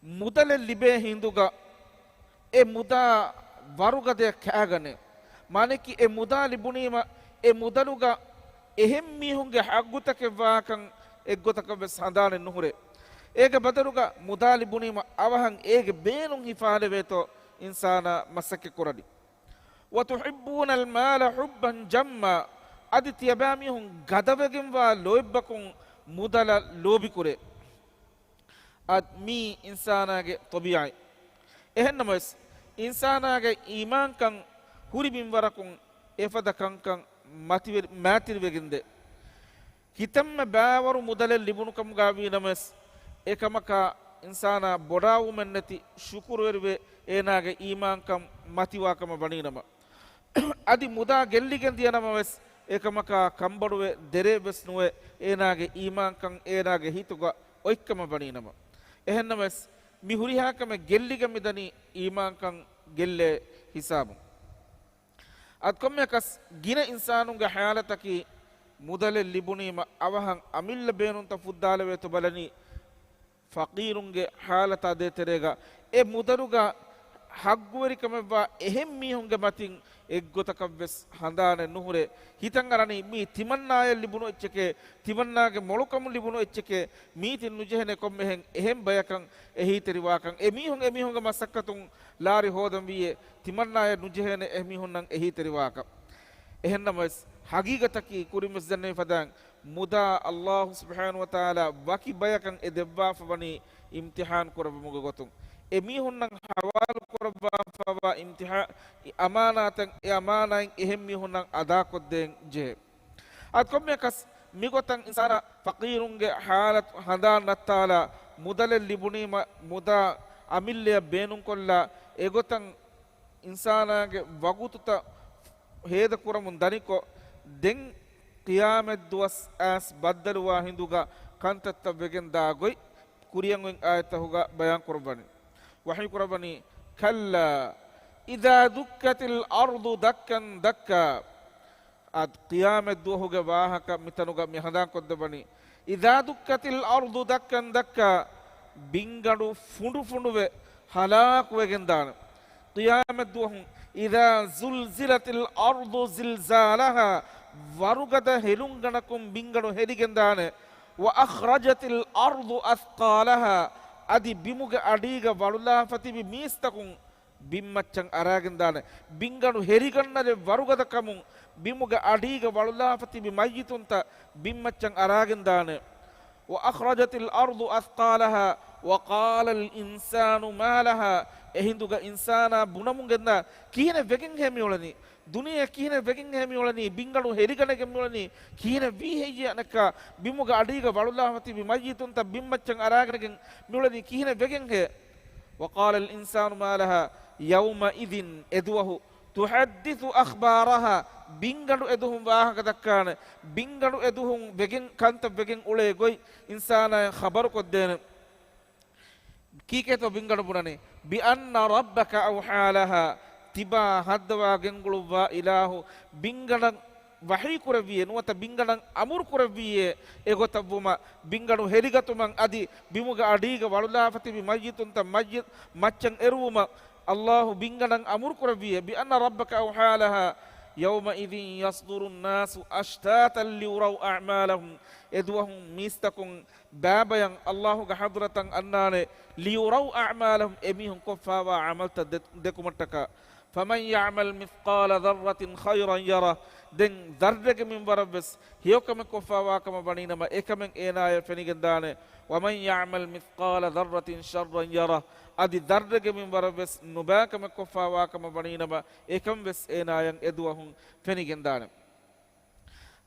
ಮುದಲೆ ಲಿಬೆ ಹಿಂದುಗ ಎ ಮುದ ವರುಗದೆ ಕ್ಯಾಗನೆ ಮಾನೆಕಿ ಎ ಮುದ ಲಿಬುನೀಮ ಎ ಮುದಲುಗ ಎಹೆಂ ಮೀಹುಂಗೆ ಹಗ್ಗುತಕ್ಕೆ ವಾಕಂ ಎಗ್ಗೊತಕ ಸಂದಾನೆ ನುಹುರೆ ಏಗೆ ಬದಲುಗ ಮುದ ಲಿಬುನೀಮ ಅವಹಂ ಏಗೆ ಬೇನುಂ ಹಿಫಾಲೆ ವೇತೋ ඉන්සාන මසක කොරඩි වතුහිබ්බූනල් මාල හුබ්බන් ජම්මා අදි තියබෑමිහුන් ගදවගෙන්වා ලෝයිබ්බකුන් මුදල ලෝබි කුරේ අත් මී ඉන්සානාගේ තොබියයි එහෙන්නමස් ඉන්සානාගේ ඊමාන්කන් හුරිබින්වරකුන් එෆදකංකන් මැතිරවෙගෙන්ද හිතම්ම බෑවරු මුදල ලිබුණුකම් ගාවී නමස් එකමකා ඉන්සානා බොඩාවුමෙන් නැති ශුකුරවෙරුවේ ඒනාගේ ඊමාන්කම් මතිවාකම බණීනම අදි මුදා ගෙල්ලිගෙන් දියනම වෙස් ඒකමකා කම්බඩුවේ දෙරේ වෙස් නුවේ ඒනාගේ ඊමාන්කම් ඒනාගේ හිතුග ඔයික්කම බණීනම එහෙන්නම වෙස් මිහුරිහාකම ගෙල්ලිගෙ මිදනි ඊමාන්කම් ගෙල්ලේ හිසාබු අත්කොම්මකස් ගින ඉන්සානුන්ගේ හයාලතකි මුදලෙ ලිබුනීම අවහන් අමිල්ල බේනුන්ත ෆුද්දාල වේතු බලනි ෆකීරුන්ගේ හාලත දෙතරේගා ඒ මුදරුගා හග්ගුවරිකමවා එහෙම් මීහුන්ගේ මතින් එක්ගොතකම් වෙස් හඳාන නුහුරේ හිතන් අරණි මී තිමන්නාය ලිබුණු එච්චකේ තිමන්නාගේ මොළුකම ලිබුණු එච්චකේ මීතින් නුජහනේ කොම්මෙහෙන් එහෙම් බයකන් එහිතරිවාකන් එමීහුන්ගේ මසක්කතුන් ලාරි හෝදම් වියේ තිමන්නාය නුජහනේ එමීහුන් නම් එහිතරිවාකන් එහෙන්නම හගීගතකි කුරිමස් දන්නේ ෆදාන් මුදා අල්ලාහ් සුබ්හානහු වතාලා වකි බයකන් එදෙබ්බාෆ වනි ඉම්තිහාන් කරවමුග ගොතුන් එමීහුන් නම් හවාල් කරවවා ඉම්තිහා අමානාතන් ඒ අමානායින් එහෙම් මීහුන් නම් අදා කොද්දෙන් ජේ අත්කොම්මකස් මිගොතන් ඉන්සාන ෆකීරුන්ගේ හාලත් හඳා නත්තාලා මුදල ලිබුනීම මුදා අමිල්ලිය බේනුන් කොල්ලා එගොතන් ඉන්සානාගේ වගුතුත හේද කුරමුන් දනිකො දෙන් qiyamet duwas as baddaluwa hinduga kantatta vegen daagoi kuriyangen ayatahuga bayan qurbani wahi qurbani kalla idha dukkatil ardu dakkan dakka ad qiyamet duhuga wahaka mitanuga mihadan koddabani idha dukkatil ardu dakkan dakka bingadu fundu funduwe halak vegen dana qiyamet duhun idha zulzilatil ardu zilzalaha වරුගද හෙළුංගනකුම් බිංගණු හෙදිගෙන්දාන වඅඛරජතිල් අර්දු අස්කාලහා අදි බිමුග අඩීග වළුලා ෆතිබි මීස්තකුම් බිම්මච්චන් අරාගෙන්දාන බිංගණු හෙරිගන්නද වරුගද කමුම් බිමුග අඩීග වළුලා ෆතිබි මයිතුන්ත බිම්මච්චන් අරාගෙන්දාන වඅඛරජතිල් අර්දු අස්කාලහා වකාලල් ඉන්සානු මාලහා එහිඳුග ඉන්සානා බුණමුගෙන්දා කීන වෙගෙන් හැමියොලනි දුනිය කීන වෙකින් හැමියොලනි බිංගණු හෙරිගණගෙන් මොලනි කීන වීහෙය අනක බිමුග අඩීග වළුලාහති බිමයිතුන්ත බිම්මච්චන් අරාගෙනගෙන් මොලනි කීන වෙකින් හේ وقال الإنسان ما لها يومئذ إذوه تحدث أخبارها බිංගණු එදුහුම් වාහක දක්කාන බිංගණු එදුහුම් වෙකින් කන්ත වෙකින් උලේ ගොයි ඉන්සානා خبر කොද්දේන කීකේතෝ බිංගණු පුරනේ බි අන්න රබ්බක අවහා ලහා තිබා හද්දවා ගෙන්ගුළුවා ඉලාහු බිංගණන් වහී කුරවියේ නුවත බිංගණන් අමුරු කුරවියේ එගොතවුම බිංගණු හෙරිගතුමන් අදි බිමුග අඩීග වළුලාපති මයිතුන්ත මයිත් මච්චන් එරුවම අල්ලාහු බිංගණන් අමුරු කුරවියේ බි අන්න රබ්බක අවහාලහා يومئذ يصدر الناس أشتاتا ليروا أعمالهم إدوهم ميستكم بابا الله حضرة أناني ليروا أعمالهم إميهم كفا وعملت دكمتك فمن يعمل مثقال ذرة خيرا يره دين ذرك من بربس هيوكم كفا وكما بنينما إكمن إنايا فنيجندانه ومن يعمل مثقال ذرة شرا يره أدي ذرك من بربس نباكم كفا وكما بنينما إكم بس إنايا إدوهم فنيجندانه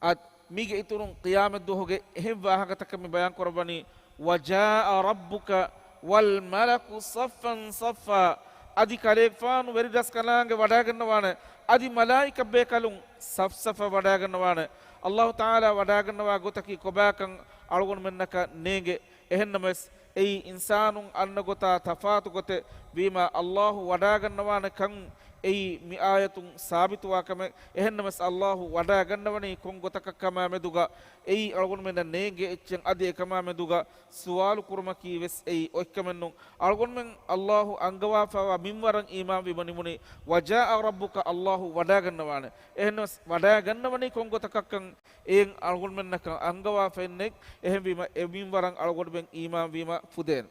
أد ميجي إتورون قيام الدوهج هم واهكتك من بيان قرباني وجاء ربك والملك صفا صفا අදි කලේෆානු වෙරිදස් කලාංග වඩා ගන්නවාන අදි මලායික බේකලුන් සෆ්සෆ වඩා ගන්නවාන අල්ලාහ් තාලා වඩා ගන්නවා ගොතකි කොබාකන් අලගොන් මෙන්නක නේගේ එහෙන්නමස් ඒ ඉන්සානුන් අන්න ගොතා තෆාතු ගොත වීම අල්ලාහ් වඩා ගන්නවාන කන් ඒ මි ආයතුන් සාබිතුවා කම එහෙන්නමස් අල්ලාහ් වඩා ගන්නවනේ කොන් ගොතක කම මෙදුගා ඒ අලගොන් මෙන්න නේගේ එච්චන් අදි එකම මෙදුගා සුවාලු කුර්මකී වෙස් ඒ ඔක්කමන්නු අලගොන් මෙන් අල්ලාහ් අංගවාෆවා මින්වරන් ඊමාන් විමනිමුනි වජා රබ්බුක අල්ලාහ් වඩා ගන්නවාන එහෙන්නමස් වඩා ගන්නවනේ කොන් ගොතකක්කන් ඒන් අලගොන් මෙන්නක අංගවාෆෙන්නේ එහෙන් වීම ඒ මින්වරන් අලගොන් මෙන් ඊමාන් වීම ෆුදෙන්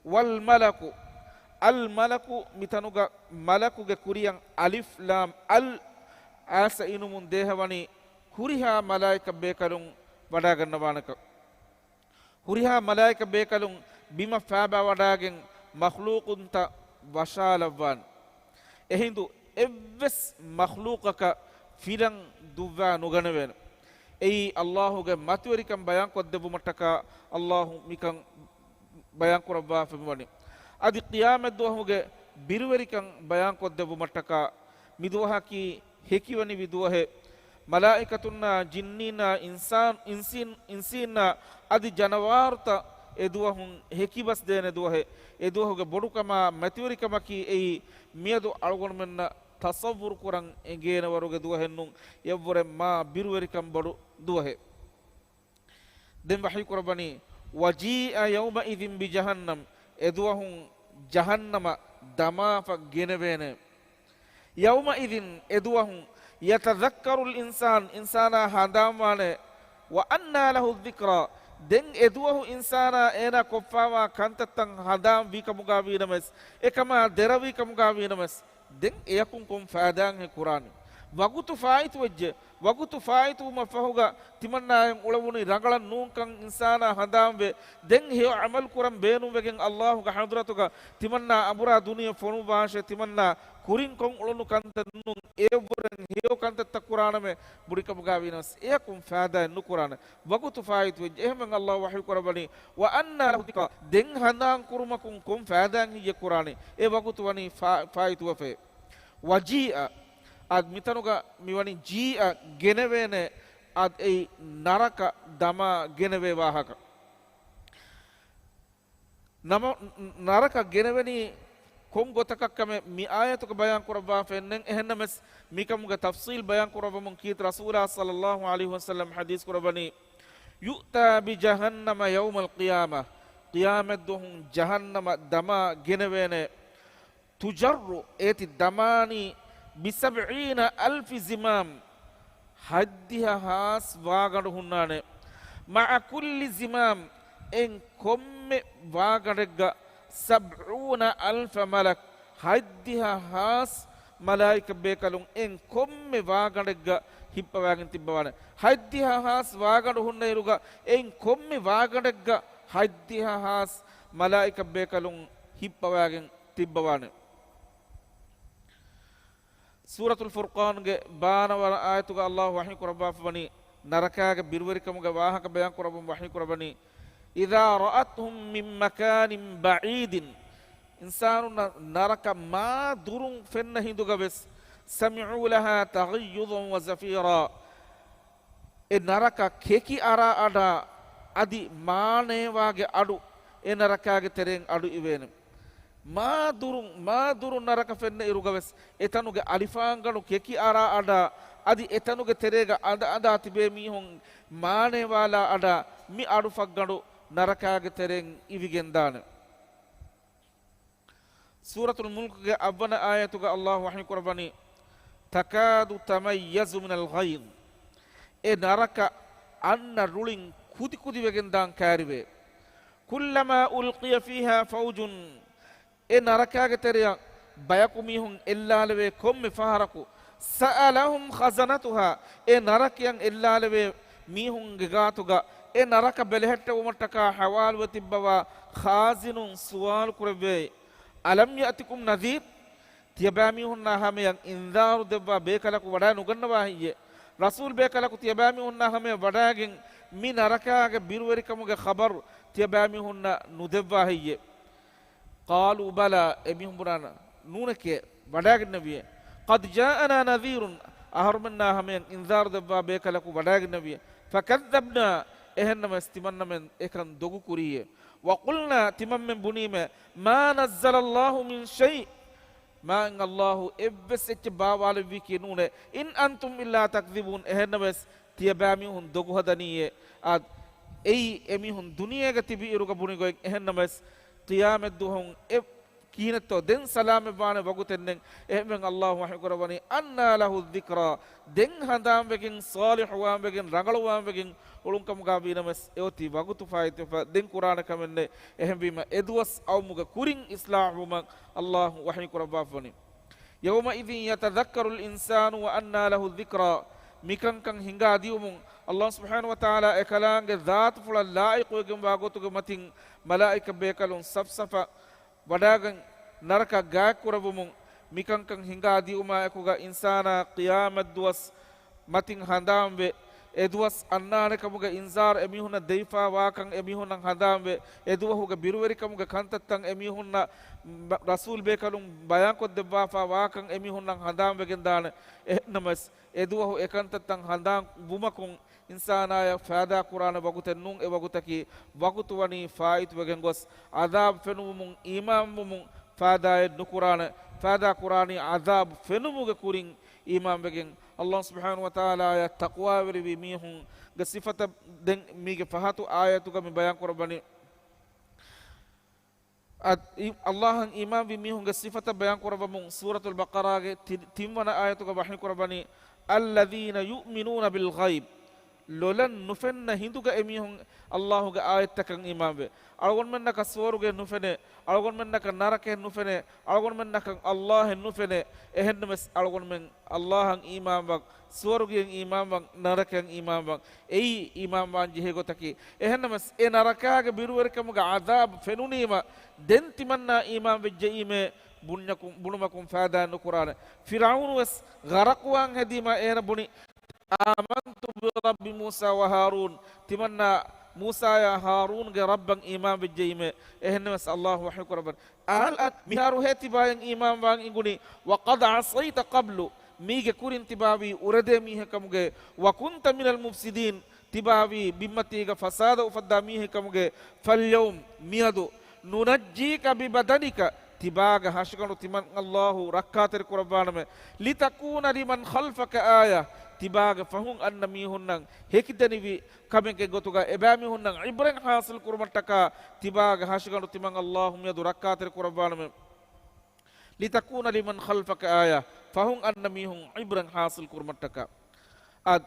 වල් මලකු අල් මලකු මිතනුග මලකුගේ කුරියන් අලිෆ් ලාම් අල් ආස ඉනුමුන් දේහවනි හුරිහා මලායික බේකලුන් වඩා ගන්නවානක හුරිහා මලායික බේකලුන් බිම ෆාබා වඩාගෙන් මඛ්ලූකුන්ත වශාලවන් එහිඳු එවස් මඛ්ලූකක ෆිලන් දුවා නුගනවෙන එයි අල්ලාහුගේ මතුවරිකම් බයන් කොද්දබු මටක අල්ලාහු මිකන් බයන් කරවා ෆෙමවනි අදි qiyamet duhuge birwerikan bayan koddebu mattaka miduhaki hekiwani viduhe malaikatunna jinnina insina adi janawarta eduhun hekibas dene duhe eduhuge bodukama matiwerikama ki ei miedu algon menna tasawwur kuran engena waruge duhennun yevvore ma birwerikam bodu duhe den wahi kurabani waji'a yawma idhin bi jahannam එදුවහුන් ජහන්නම දමාප ගෙනවෙන යවම ඉදින් එදුවහුන් යතදක්කරුල් ඉන්සාන් ඉන්සානා හඳාම්වාන වඅන්නා ලහු ධික්රා දෙන් එදුවහු ඉන්සානා එන කොෆාවා කන්තත්තන් හදාම් වීකමුගා වීනමස් එකම දෙරවීකමුගා වීනමස් දෙන් එයකුන් කොම් ෆාදාන් හේ කුරානි වගුතු ෆායිතු වෙජ්ජ වගුතු ෆායිතු මෆහුගා තිමන්නායන් උලවුනි රංගලන් නූන්කන් ඉන්සානා හදාම් වේ දෙන් හේ අමල් කුරම් බේනු වෙගෙන් අල්ලාහුගේ හදරතුගා තිමන්නා අබුරා දුනිය ෆොනු වාෂේ තිමන්නා kurin kong ulunu kanta nun eburen hiyo kanta takurana me burika mugawinas ekum fada nukurana wagutu faitu ehmen Allah wahyu korabani wa anna lahu den hanan kurumakun kum fada hiye kurani e wagutu wani faitu wafe වජීඅ අත් මිතනුග මිවනි ජීඅ ගෙනවේන අත් ඒ නරක දමා ගෙනවේ වාහක නම නරක ගෙනවැනි කොම් ගොතකක්කම මි ආයතුක බයන් කරවා ෆෙන්නෙන් එහෙන්නමස් මිකමුග තෆ්සීල් බයන් කරවමුන් කීත රසූලා සල්ලල්ලාහු අලයිහි වසල්ලම් හදීස් කරවනි යුතා බි ජහන්නම යවුමල් ඛියාමා ඛියාමත් දුහුන් ජහන්නම දමා ගෙනවේන තුජර්රු ඒති දමානි බිසබ්ඊන අල්ෆි සිමාම් හද්දිහා හාස් වාගඩ හුන්නානේ මා කුල්ලි සිමාම් en komme waagadegga sab'una alfa malak haddiha has malaika bekalun en komme waagadegga hippa wagen tibbawana haddiha has waagadu hunna iruga en komme waagadegga haddiha has malaika bekalun hippa wagen tibbawana suratul furqan ge baana wala ayatuga allah wahyi kurabba fani narakaga birwarikamuga wahaka bayan kurabum wahyi kurabani إذا رأتهم من مكان بعيد إنسان نرك ما درون فن هندوغا بس سمعوا لها تغيظا وزفيرا نرك كيكي أرى أدا أدي ما نيواغي أدو نركاغي ترين أدو إيوين ما درون نرك فن إيروغا بس إتانوغي ألفانغانو كيكي أرى أدا أدي إتانوغي تريغا أدا تبه ميهون ما نيوالا أدا مي أدو فقانو ನರಕಾಗೆ ತೆರೆಂ ಇವಿಗೆಂದಾನೆ ಸೂರತುಲ್ ಮುಲ್ಕ್ ಗೆ ಅವನ ಆಯತುಗ ಅಲ್ಲಾಹ್ ವಹಿ ಕುರ್ಬಾನಿ ತಕಾದು ತಮಯ್ಯಜು ಮಿನಲ್ ಗೈದ್ ಎ ನರಕ ಅನ್ನ ರುಳಿಂ ಕುದಿ ಕುದಿವೆಗೆಂದಾಂ ಕಾರಿವೆ ಕುಲ್ಲಮಾ ಉಲ್ಕಿಯ ಫೀಹಾ ಫೌಜುನ್ ಎ ನರಕಾಗೆ ತೆರೆಯ ಬಯಕು ಮೀಹುಂ ಎಲ್ಲಾಲವೆ ಕೊಮ್ಮೆ ಫಹರಕು ಸಅಲಹುಂ ಖಜನತುಹಾ ಎ ನರಕಿಯಂ ಎಲ್ಲಾಲವೆ ಮೀಹುಂ ಗೆ ಗಾತುಗ e naraka belehetta umattaka hawal watibbawa khazinun suwal kurbe alam yatikum nadhir tiyabami hunna hamayan indaru debba bekalaku wada nugannawa hiye rasul bekalaku tiyabami hunna hame wadagen mi narakaage birwerikamuge khabar tiyabami hunna nudebwa hiye qalu bala emihum burana nunake wadagen nabiye qad jaana nadhirun aharmanna hamayan indaru debba bekalaku wadagen nabiye fakadzabna ehennam istimannamen ekan dogu kuriye wa qulna timammen bunime ma nazzala allah min shay ma in allah ebbesech bawale wiki nune in antum illa takdhibun ehennam tiyabami hun dogu hadaniye ad ei emi hun duniyega tibi iruga buni goy ehennam qiyamet duhun kiinetto den salame baane wagutennen ehmen allah wahi korwani anna lahu dhikra den handam wegen salih wa wegen rangalu wa wegen ulunkamu gabinamas eoti wagutu faite den qur'ana kamenne ehem bima edwas awmuga kurin islahuma allah wahi korwafani yawma idhin yatadhakkaru al insanu wa anna lahu dhikra mikankan hinga diumun allah subhanahu wa ta'ala ekalange dhat fula laiq wegen wagutu matin malaika bekalun safsafa wadagan naraka gaak kurabumun mikankan hinga di uma ekuga insana qiyamat duwas matin handambe eduwas annane kamuga inzar emihuna deifa wakan emihuna handambe eduwahuga birweri kamuga kantattan emihuna rasul bekalum bayan ko debba fa wakan emihuna handambe gendane namas eduwahu ekantattan handam bumakun insana ya fada qur'ana baguten nun e bagutaki bagutuwani fait wegen gos adab fenumun imam mumun fada e nukurana fada qur'ani adab fenumuge kurin imam wegen allah subhanahu wa ta'ala ya taqwa weri mihun ga sifata den mige fahatu ayatu ga mi bayan qurbani allah imam bi mihun ga sifata bayan qurbamun suratul baqarah ge timwana ayatu ga bahin qurbani alladhina yu'minuna bil ghaib lolan nufenna hinduga emihun allahu ga ayatakan imambe algon menna ka soruge nufene algon menna ka narake nufene algon menna ka allah nufene ehenmes algon men allah imambak soruge imambak narake imambak ei imamban jehe gotaki ehenmes e naraka ga biruwerkam ga azab fenunima dentimanna imam vejjeime bunumakum fada nukurana firaun was gharaqwan hadima era buni amantu bi rabbi musa wa harun timanna موسى يا هارون جا ربن إمام بالجيمة إهنمس الله وحيك ربن الآن مهارو هاتي باين إمام بان إنغني وقد عصيت قبل ميجا كورين تبابي أردي ميه كمجي وكنت من المفسدين تبابي بمتيجا فساد وفدا ميه كمجي فاليوم ميادو ننجيك ببدنك تباغ هاشكانو تمن الله ركاتر قربانم لتكون لمن خلفك آية تباغ فهم أن ميهنن هيكدني في كمك غوتوغا إبامي هنن عبرن حاصل قربانتك تباغ هاشكانو تمن الله ميادو ركاتر قربانم لتكون لمن خلفك آية فهم أن ميهن عبرن حاصل قربانتك أد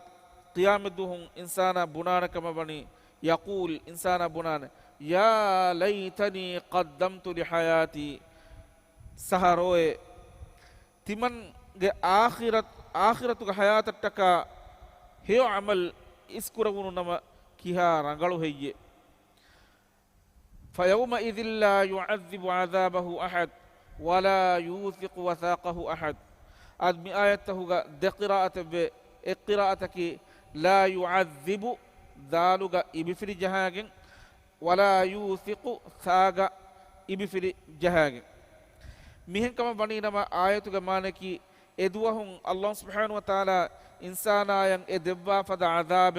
قيام دوهم إنسانا بنانا كما بني يقول إنسانا بنانا يا ليتني قدمت لحياتي سهروي تمن آخرة حياة التكا هيو عمل اسكرون نما كيها رنغلو هي فيومئذ لا يعذب عذابه أحد ولا يوثق وثاقه أحد أدمي آيته دي قراءتك لا يعذب ذالك إبفر جهاجن ولا يوثق ثاق إبفر جهاجن مهن كما بني نما آيتك مانكي إدوهم الله سبحانه وتعالى إنسانا ين إدبا فدا عذاب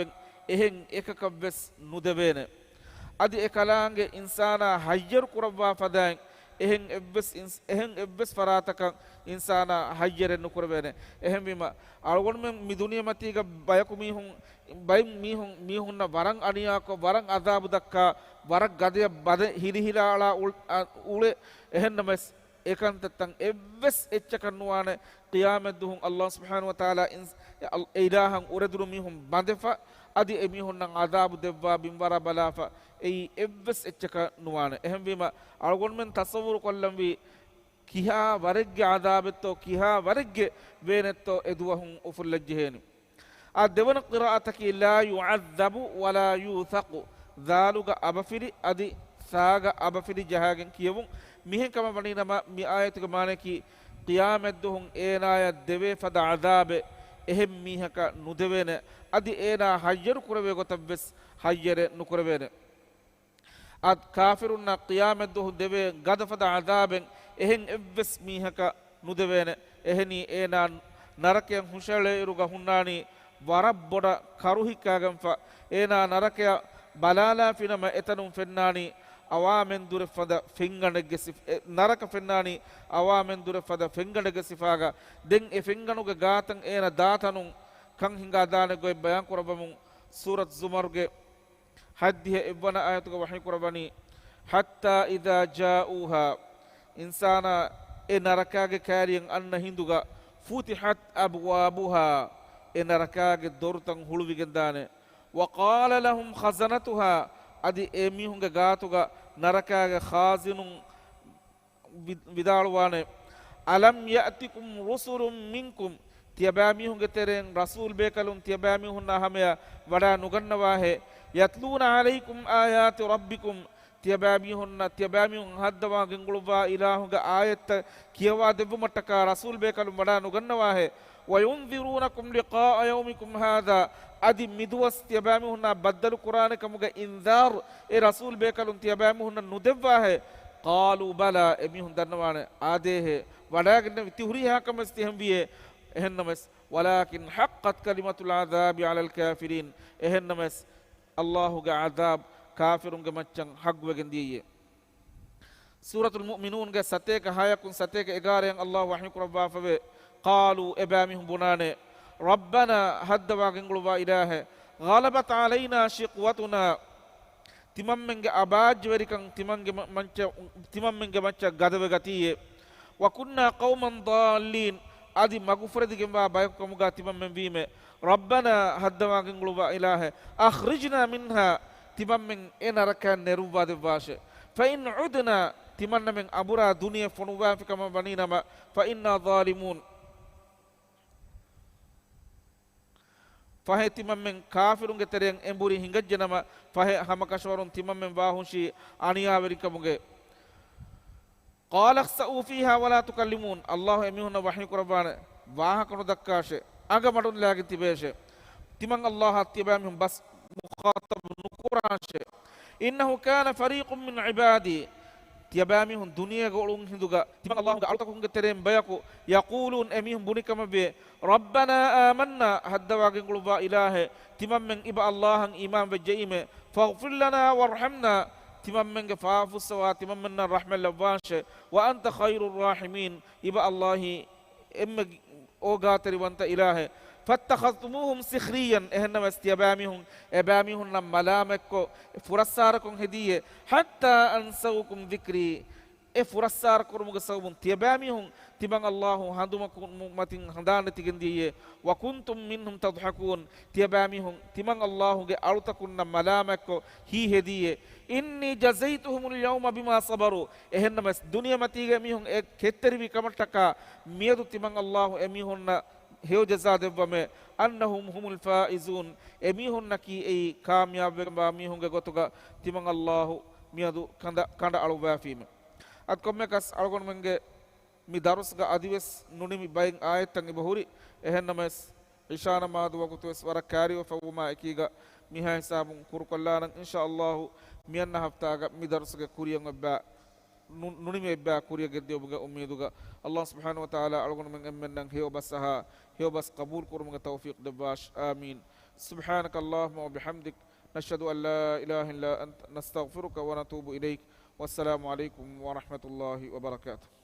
إهن إككبس ندبين أدي إكالانج إنسانا حجر قربا فدا إهن إبس فراتك إنسانا حجر نقربين إهن بما أرغن من مدنيا متيغا بايكو ميهن بران أنياكو بران عذاب دكا بران غديا بده هيري على أولي إهن نمس ඒකන්තත්තන් එවස් එච්චකන්නුවාන qiyamadduhum Allah subhanahu wa ta'ala ilahan uraduru mihum bandefa adi emihun nan adabu devva bimbara balafa ei eවස් එච්චකන්නුවාන එහෙම වීම අලගොන් men tasawwur kollam wi kiha waragge adabetto kiha waragge venetto eduwahum ufullajheni a dewan qira'ataki la yu'adhabu wa la yuthaqu dhaluga abafiri adi saaga abafiri jahagen kiyawun මිහෙන් කම වණිනම මේ ආයතක මානකි qiyamet duhun eenaya deve fada azabe ehem mihaka nudevene adi eena hayyaru kurave gotabes hayyere nukurave ad kafirunna qiyamet duhun deve gada fada azaben ehen evves mihaka nudevene eheni eena narakyan hushale iruga hunnani warabboda karuhikkagamfa eena narakya balala finama etanum fennani awamen dure fada fenganege naraka fennani awamen dure fada fenganege sifaga den e fenganuge gatan ena datanun kan hinga dane goy bayan kurabamun surat zumarge haddihe ibana ayatuga wahi kurabani hatta idha ja'uha insana e narakage kariyan anna hinduga futihat abwabuha e narakage dortan huluwigen dane wa qala lahum khazanatuha adi emihunge gatuga narakaga khazinun vidalwane alam ya'tikum rusulun minkum tiyabamihunge teren rasul bekalum tiyabamihunna hamya wada nugannawa he yatluna alaykum ayati rabbikum tiyabamihun haddawa genguluwa ilahunga ayat kiyawa debumataka rasul bekalum wada nugannawa he وينذرونكم لقاء يومكم هذا ادي مدوس تيبامهن بدل قران كمغ انذار اي رسول بكلم تيبامهن ندواه قالوا بلى اميهن دنوان اده ولكن تهريها كما استهم بيه اهنمس ولكن حقت كلمه العذاب على الكافرين اهنمس الله عذاب كافرون مچن حق وگنديه سوره المؤمنون گ ستيك هايكون ستيك 11 الله وحي ربا فبه قالوا إبامهم بنانه ربنا هدوا جنغلوا إلهه غلبت علينا شقوتنا تمام من أباج وريكان تمام من منچا غدوه غتيه وكنا قوما ضالين ادي مغفرة ديما بايكم مغا تمام من بيمه ربنا هدوا جنغلوا إلهه أخرجنا منها تمام من إن ركان نروبا دباشه فإن عدنا تمام من أبورا دنيا فنوبا في كما بنينا فإنا ظالمون fahe timammen kafirunge tereng emburi hingajjanama fahe hamakashwarun timammen bahunshi aniyaverikamuge qala khsa'u fiha wala tukallimun allah emihunna wahi qurban wahakunu dakkashe aga madun lagi tibeshe timang allah attibamhum bas mukhatab nukurashe innahu kana fariqun min ibadi tiyabamihun duniya golun hinduga timan Allah ga altakun terem bayaku yaqulun emihun bunikama be rabbana amanna haddawagin guluba ilahe timan men iba Allahan iman bejaime faghfir lana warhamna timan men ge faafu sawa timan men rahmal lawashe wa anta khairur rahimin iba Allahi emme ogatari wanta ilahe فاتخذتموهم سخريا إهنما استيبامهم إبامهم ملامكو فرساركم هدية حتى أنسوكم ذكري فرساركم مغسوبون تيبامهم تبان الله هندومكم متين هندان تيجندية وكنتم منهم تضحكون تيبامهم تبان الله أرتكم ملامكو هي هدية إني جزيتهم اليوم بما صبروا إهنما الدنيا متيجميهم كتري بكمتكا ميدو تبان الله أميهم هيو جزاء دبّمه أنهم هم الفائزون أميهن نكي أي كامياب باميهن غوتوغا تيمان الله ميادو كندا ألوبا فيم أتكمل كاس ألوغون منجة مدارس غا أديوس نوني مباين آية تاني بهوري إهنمس إشارة ما دوا كتوس ورا كاري وفوما إكيغا ميها حسابون كوركولان إن شاء الله ميانا هفتاغا مدارس غا كوريا غبا نوني مبا كوريا غديو بغا أميدوغا الله سبحانه وتعالى ألوغون من أمنن هيو بسها هيو بس قبول كرمك توفيق دباش آمين سبحانك اللهم وبحمدك نشهد أن لا إله إلا أنت نستغفرك ونتوب إليك والسلام عليكم ورحمة الله وبركاته